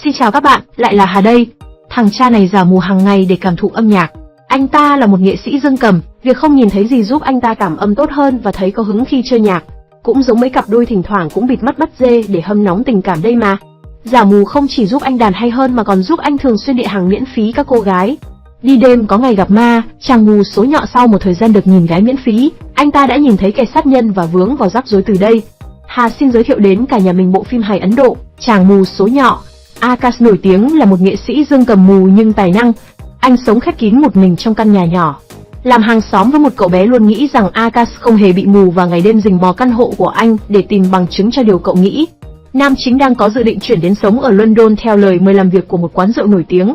Xin chào các bạn, lại là Hà đây. Thằng cha này giả mù hàng ngày để cảm thụ âm nhạc. Anh ta là một nghệ sĩ dương cầm, việc không nhìn thấy gì giúp anh ta cảm âm tốt hơn và thấy có hứng khi chơi nhạc. Cũng giống mấy cặp đôi thỉnh thoảng cũng bịt mắt bắt dê để hâm nóng tình cảm đây mà. Giả mù không chỉ giúp anh đàn hay hơn mà còn giúp anh thường xuyên địa hàng miễn phí các cô gái. Đi đêm có ngày gặp ma, chàng mù số nhọ sau một thời gian được nhìn gái miễn phí, anh ta đã nhìn thấy kẻ sát nhân và vướng vào rắc rối từ đây. Hà xin giới thiệu đến cả nhà mình bộ phim hài Ấn Độ, Chàng mù số nhọ. Akash nổi tiếng là một nghệ sĩ dương cầm mù nhưng tài năng. Anh sống khép kín một mình trong căn nhà nhỏ. Làm hàng xóm với một cậu bé luôn nghĩ rằng Akash không hề bị mù và ngày đêm rình mò căn hộ của anh để tìm bằng chứng cho điều cậu nghĩ. Nam chính đang có dự định chuyển đến sống ở London theo lời mời làm việc của một quán rượu nổi tiếng.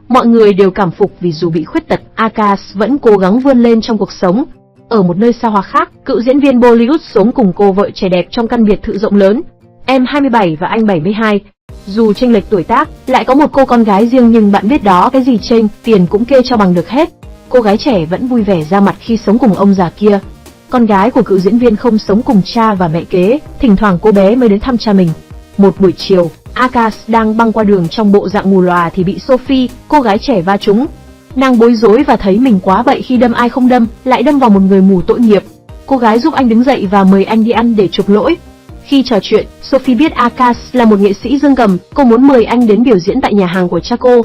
Mọi người đều cảm phục vì dù bị khuyết tật, Akash vẫn cố gắng vươn lên trong cuộc sống. Ở một nơi xa hoa khác, cựu diễn viên Bollywood sống cùng cô vợ trẻ đẹp trong căn biệt thự rộng lớn. Em 27 và anh 72. Dù chênh lệch tuổi tác, lại có một cô con gái riêng nhưng bạn biết đó, cái gì chênh, tiền cũng kê cho bằng được hết. Cô gái trẻ vẫn vui vẻ ra mặt khi sống cùng ông già kia. Con gái của cựu diễn viên không sống cùng cha và mẹ kế, thỉnh thoảng cô bé mới đến thăm cha mình. Một buổi chiều, Akash đang băng qua đường trong bộ dạng mù lòa thì bị Sophie, cô gái trẻ va trúng. Nàng bối rối và thấy mình quá bậy khi đâm ai không đâm, lại đâm vào một người mù tội nghiệp. Cô gái giúp anh đứng dậy và mời anh đi ăn để chuộc lỗi. Khi trò chuyện, Sophie biết Akash là một nghệ sĩ dương cầm, cô muốn mời anh đến biểu diễn tại nhà hàng của cha cô.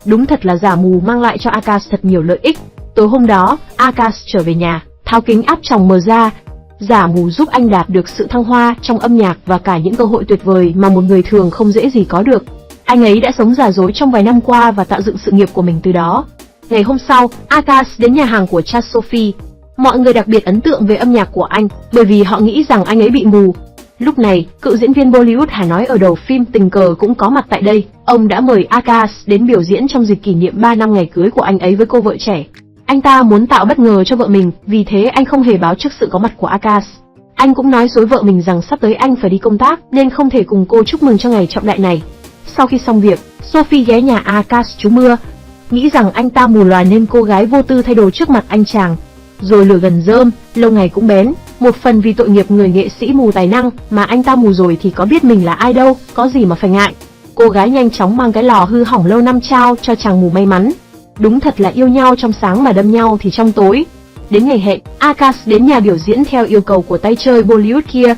Đúng thật là giả mù mang lại cho Akash thật nhiều lợi ích. Tối hôm đó, Akash trở về nhà, tháo kính áp tròng mờ ra. Giả mù giúp anh đạt được sự thăng hoa trong âm nhạc và cả những cơ hội tuyệt vời mà một người thường không dễ gì có được. Anh ấy đã sống giả dối trong vài năm qua và tạo dựng sự nghiệp của mình từ đó. Ngày hôm sau, Akash đến nhà hàng của cha Sophie. Mọi người đặc biệt ấn tượng về âm nhạc của anh, bởi vì họ nghĩ rằng anh ấy bị mù. Lúc này, cựu diễn viên Bollywood Hà nói ở đầu phim tình cờ cũng có mặt tại đây. Ông đã mời Akash đến biểu diễn trong dịp kỷ niệm 3 năm ngày cưới của anh ấy với cô vợ trẻ. Anh ta muốn tạo bất ngờ cho vợ mình, vì thế anh không hề báo trước sự có mặt của Akash. Anh cũng nói dối vợ mình rằng sắp tới anh phải đi công tác nên không thể cùng cô chúc mừng cho ngày trọng đại này. Sau khi xong việc, Sophie ghé nhà Akash trú mưa. Nghĩ rằng anh ta mù lòa nên cô gái vô tư thay đồ trước mặt anh chàng. Rồi lửa gần rơm, lâu ngày cũng bén. Một phần vì tội nghiệp người nghệ sĩ mù tài năng, mà anh ta mù rồi thì có biết mình là ai đâu, có gì mà phải ngại. Cô gái nhanh chóng mang cái lò hư hỏng lâu năm trao cho chàng mù may mắn. Đúng thật là yêu nhau trong sáng mà đâm nhau thì trong tối. Đến ngày hẹn, Akash đến nhà biểu diễn theo yêu cầu của tay chơi Bollywood kia.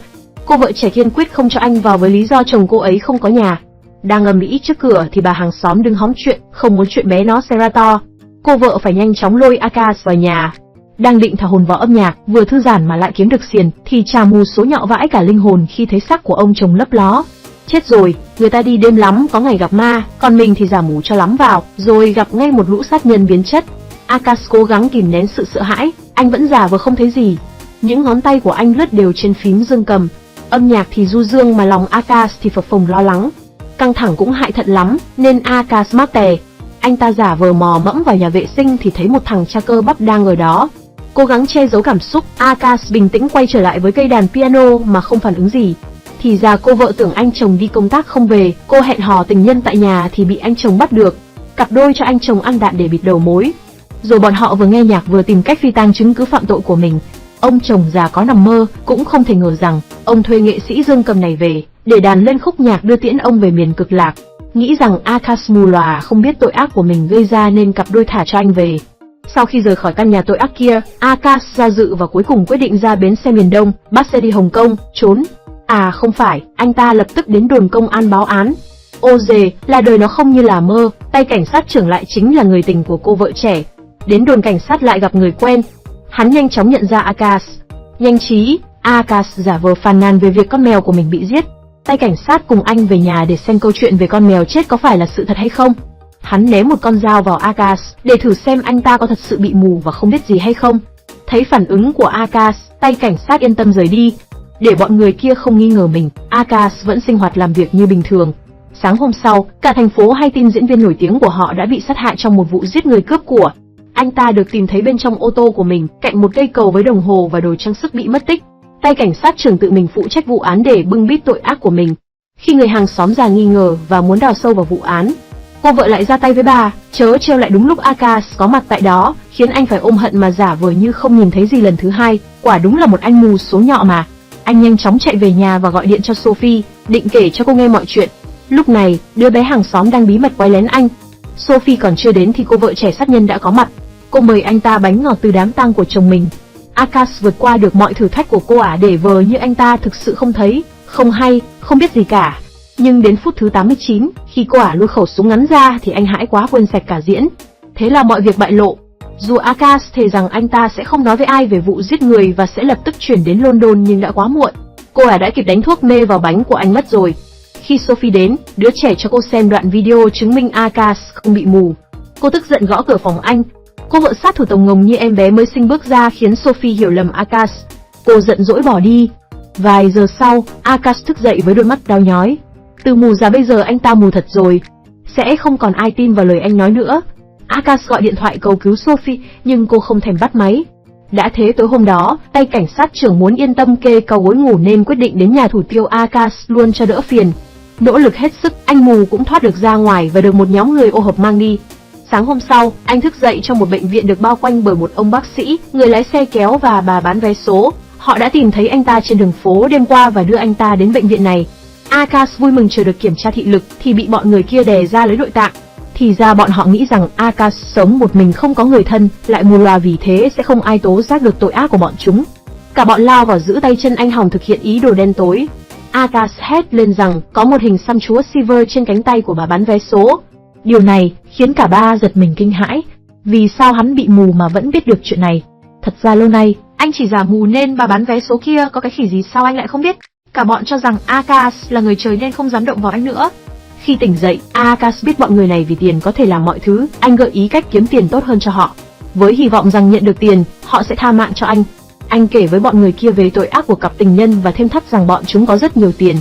Cô vợ trẻ kiên quyết không cho anh vào với lý do chồng cô ấy không có nhà. Đang ầm ĩ trước cửa thì bà hàng xóm đứng hóng chuyện, không muốn chuyện bé nó xảy ra to. Cô vợ phải nhanh chóng lôi Akash vào nhà. Đang định thả hồn vào âm nhạc, vừa thư giãn mà lại kiếm được xiền, thì chàng mù số nhọ vãi cả linh hồn khi thấy xác của ông chồng lấp ló. Chết rồi, người ta đi đêm lắm có ngày gặp ma, còn mình thì giả mù cho lắm vào, rồi gặp ngay một lũ sát nhân biến chất. Akash cố gắng kìm nén sự sợ hãi, anh vẫn giả vờ không thấy gì. Những ngón tay của anh lướt đều trên phím dương cầm. Âm nhạc thì du dương mà lòng Akash thì phập phồng lo lắng. Căng thẳng cũng hại thận lắm, nên Akash mắc tè. Anh ta giả vờ mò mẫm vào nhà vệ sinh thì thấy một thằng cha cơ bắp đang ở đó. Cố gắng che giấu cảm xúc, Akash bình tĩnh quay trở lại với cây đàn piano mà không phản ứng gì. Thì ra cô vợ tưởng anh chồng đi công tác không về, cô hẹn hò tình nhân tại nhà thì bị anh chồng bắt được. Cặp đôi cho anh chồng ăn đạn để bịt đầu mối. Rồi bọn họ vừa nghe nhạc vừa tìm cách phi tang chứng cứ phạm tội của mình. Ông chồng già có nằm mơ, cũng không thể ngờ rằng ông thuê nghệ sĩ dương cầm này về để đàn lên khúc nhạc đưa tiễn ông về miền cực lạc. Nghĩ rằng Akash mù lòa không biết tội ác của mình gây ra nên cặp đôi thả cho anh về. Sau khi rời khỏi căn nhà tội ác kia, Akash do dự và cuối cùng quyết định ra bến xe miền Đông, bắt xe đi Hồng Kông, trốn. À không phải, anh ta lập tức đến đồn công an báo án. Ô dề, là đời nó không như là mơ, tay cảnh sát trưởng lại chính là người tình của cô vợ trẻ. Đến đồn cảnh sát lại gặp người quen. Hắn nhanh chóng nhận ra Akash. Nhanh trí, Akash giả vờ phàn nàn về việc con mèo của mình bị giết. Tay cảnh sát cùng anh về nhà để xem câu chuyện về con mèo chết có phải là sự thật hay không. Hắn ném một con dao vào Akash để thử xem anh ta có thật sự bị mù và không biết gì hay không. Thấy phản ứng của Akash, tay cảnh sát yên tâm rời đi. Để bọn người kia không nghi ngờ mình, Akash vẫn sinh hoạt làm việc như bình thường. Sáng hôm sau, cả thành phố hay tin diễn viên nổi tiếng của họ đã bị sát hại trong một vụ giết người cướp của. Anh ta được tìm thấy bên trong ô tô của mình, cạnh một cây cầu với đồng hồ và đồ trang sức bị mất tích. Tay cảnh sát trưởng tự mình phụ trách vụ án để bưng bít tội ác của mình. Khi người hàng xóm già nghi ngờ và muốn đào sâu vào vụ án, cô vợ lại ra tay với bà, trớ trêu lại đúng lúc Akash có mặt tại đó, khiến anh phải ôm hận mà giả vờ như không nhìn thấy gì lần thứ hai. Quả đúng là một anh mù số nhọ mà. Anh nhanh chóng chạy về nhà và gọi điện cho Sophie, định kể cho cô nghe mọi chuyện. Lúc này, đứa bé hàng xóm đang bí mật quay lén anh. Sophie còn chưa đến thì cô vợ trẻ sát nhân đã có mặt. Cô mời anh ta bánh ngọt từ đám tang của chồng mình. Akash vượt qua được mọi thử thách của cô ả để vờ như anh ta thực sự không thấy, không hay, không biết gì cả. Nhưng đến phút thứ 89, khi cô ả lôi khẩu súng ngắn ra thì anh hãi quá quên sạch cả diễn. Thế là mọi việc bại lộ. Dù Akash thề rằng anh ta sẽ không nói với ai về vụ giết người và sẽ lập tức chuyển đến London nhưng đã quá muộn. Cô ả đã kịp đánh thuốc mê vào bánh của anh mất rồi. Khi Sophie đến, đứa trẻ cho cô xem đoạn video chứng minh Akash không bị mù. Cô tức giận gõ cửa phòng anh. Cô vợ sát thủ tổng ngồng như em bé mới sinh bước ra khiến Sophie hiểu lầm Akash. Cô giận dỗi bỏ đi. Vài giờ sau, Akash thức dậy với đôi mắt đau nhói. Từ mù ra bây giờ anh ta mù thật rồi. Sẽ không còn ai tin vào lời anh nói nữa. Akash gọi điện thoại cầu cứu Sophie, nhưng cô không thèm bắt máy. Đã thế tối hôm đó, tay cảnh sát trưởng muốn yên tâm kê cầu gối ngủ nên quyết định đến nhà thủ tiêu Akash luôn cho đỡ phiền. Nỗ lực hết sức, anh mù cũng thoát được ra ngoài và được một nhóm người ô hợp mang đi. Sáng hôm sau, anh thức dậy trong một bệnh viện được bao quanh bởi một ông bác sĩ, người lái xe kéo và bà bán vé số. Họ đã tìm thấy anh ta trên đường phố đêm qua và đưa anh ta đến bệnh viện này. Akash vui mừng chờ được kiểm tra thị lực thì bị bọn người kia đè ra lấy nội tạng. Thì ra bọn họ nghĩ rằng Akash sống một mình không có người thân, lại mù loà vì thế sẽ không ai tố giác được tội ác của bọn chúng. Cả bọn lao vào giữ tay chân anh hòng thực hiện ý đồ đen tối. Akash hét lên rằng có một hình xăm chúa Silver trên cánh tay của bà bán vé số. Điều này khiến cả ba giật mình kinh hãi. Vì sao hắn bị mù mà vẫn biết được chuyện này? Thật ra lâu nay, anh chỉ giả mù nên bà bán vé số kia có cái khỉ gì sao anh lại không biết. Cả bọn cho rằng Akash là người trời nên không dám động vào anh nữa. Khi tỉnh dậy, Akash biết bọn người này vì tiền có thể làm mọi thứ, anh gợi ý cách kiếm tiền tốt hơn cho họ. Với hy vọng rằng nhận được tiền, họ sẽ tha mạng cho anh. Anh kể với bọn người kia về tội ác của cặp tình nhân và thêm thắt rằng bọn chúng có rất nhiều tiền.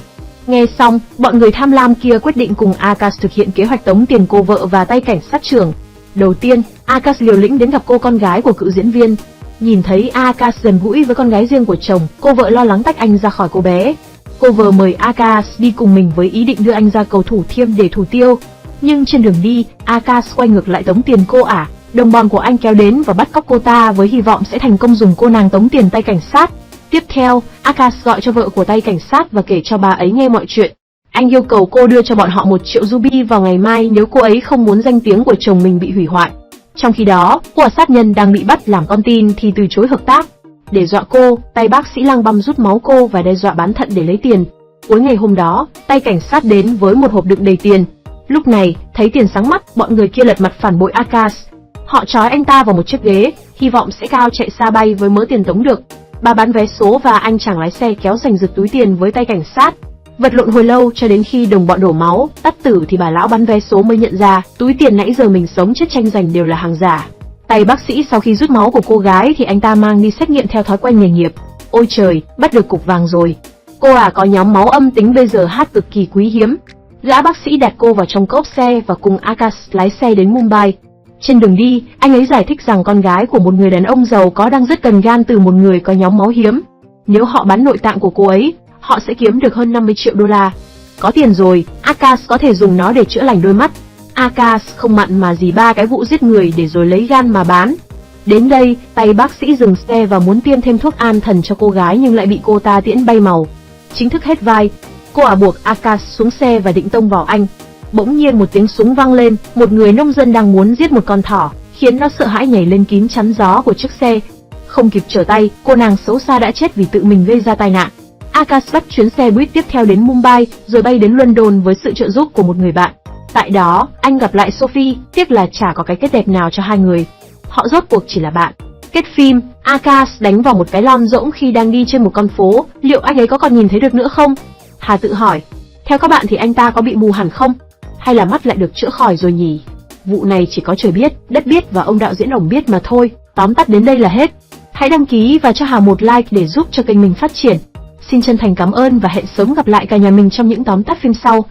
Nghe xong, bọn người tham lam kia quyết định cùng Akash thực hiện kế hoạch tống tiền cô vợ và tay cảnh sát trưởng. Đầu tiên, Akash liều lĩnh đến gặp cô con gái của cựu diễn viên. Nhìn thấy Akash gần gũi với con gái riêng của chồng, cô vợ lo lắng tách anh ra khỏi cô bé. Cô vợ mời Akash đi cùng mình với ý định đưa anh ra cầu Thủ Thiêm để thủ tiêu. Nhưng trên đường đi, Akash quay ngược lại tống tiền cô ả. Đồng bọn của anh kéo đến và bắt cóc cô ta với hy vọng sẽ thành công dùng cô nàng tống tiền tay cảnh sát. Tiếp theo, Akash gọi cho vợ của tay cảnh sát và kể cho bà ấy nghe mọi chuyện. Anh yêu cầu cô đưa cho bọn họ 1 triệu ruby vào ngày mai nếu cô ấy không muốn danh tiếng của chồng mình bị hủy hoại. Trong khi đó, quả sát nhân đang bị bắt làm con tin thì từ chối hợp tác. Để dọa cô, tay bác sĩ lang băm rút máu cô và đe dọa bán thận để lấy tiền. Cuối ngày hôm đó, tay cảnh sát đến với một hộp đựng đầy tiền. Lúc này, thấy tiền sáng mắt, bọn người kia lật mặt phản bội Akash. Họ trói anh ta vào một chiếc ghế, hy vọng sẽ cao chạy xa bay với mớ tiền tống được. Bà bán vé số và anh chàng lái xe kéo giành giật túi tiền với tay cảnh sát. Vật lộn hồi lâu cho đến khi đồng bọn đổ máu, tắt tử thì bà lão bán vé số mới nhận ra túi tiền nãy giờ mình sống chết tranh giành đều là hàng giả. Tay bác sĩ sau khi rút máu của cô gái thì anh ta mang đi xét nghiệm theo thói quen nghề nghiệp. Ôi trời, bắt được cục vàng rồi. Cô có nhóm máu âm tính bây giờ hát cực kỳ quý hiếm. Gã bác sĩ đặt cô vào trong cốp xe và cùng Akash lái xe đến Mumbai. Trên đường đi, anh ấy giải thích rằng con gái của một người đàn ông giàu có đang rất cần gan từ một người có nhóm máu hiếm. Nếu họ bán nội tạng của cô ấy, họ sẽ kiếm được hơn 50 triệu đô la. Có tiền rồi, Akash có thể dùng nó để chữa lành đôi mắt. Akash không mặn mà gì 3 cái vụ giết người để rồi lấy gan mà bán. Đến đây, tay bác sĩ dừng xe và muốn tiêm thêm thuốc an thần cho cô gái nhưng lại bị cô ta tiễn bay màu. Chính thức hết vai, cô buộc Akash xuống xe và định tông vào anh. Bỗng nhiên một tiếng súng vang lên, một người nông dân đang muốn giết một con thỏ, khiến nó sợ hãi nhảy lên kín chắn gió của chiếc xe. Không kịp trở tay, cô nàng xấu xa đã chết vì tự mình gây ra tai nạn. Akash bắt chuyến xe buýt tiếp theo đến Mumbai, rồi bay đến London với sự trợ giúp của một người bạn. Tại đó, anh gặp lại Sophie, tiếc là chả có cái kết đẹp nào cho hai người. Họ rốt cuộc chỉ là bạn. Kết phim, Akash đánh vào một cái lon rỗng khi đang đi trên một con phố, liệu anh ấy có còn nhìn thấy được nữa không? Hà tự hỏi, theo các bạn thì anh ta có bị mù hẳn không? Hay là mắt lại được chữa khỏi rồi nhỉ? Vụ này chỉ có trời biết, đất biết và ông đạo diễn ổng biết mà thôi. Tóm tắt đến đây là hết. Hãy đăng ký và cho Hà một like để giúp cho kênh mình phát triển. Xin chân thành cảm ơn và hẹn sớm gặp lại cả nhà mình trong những tóm tắt phim sau.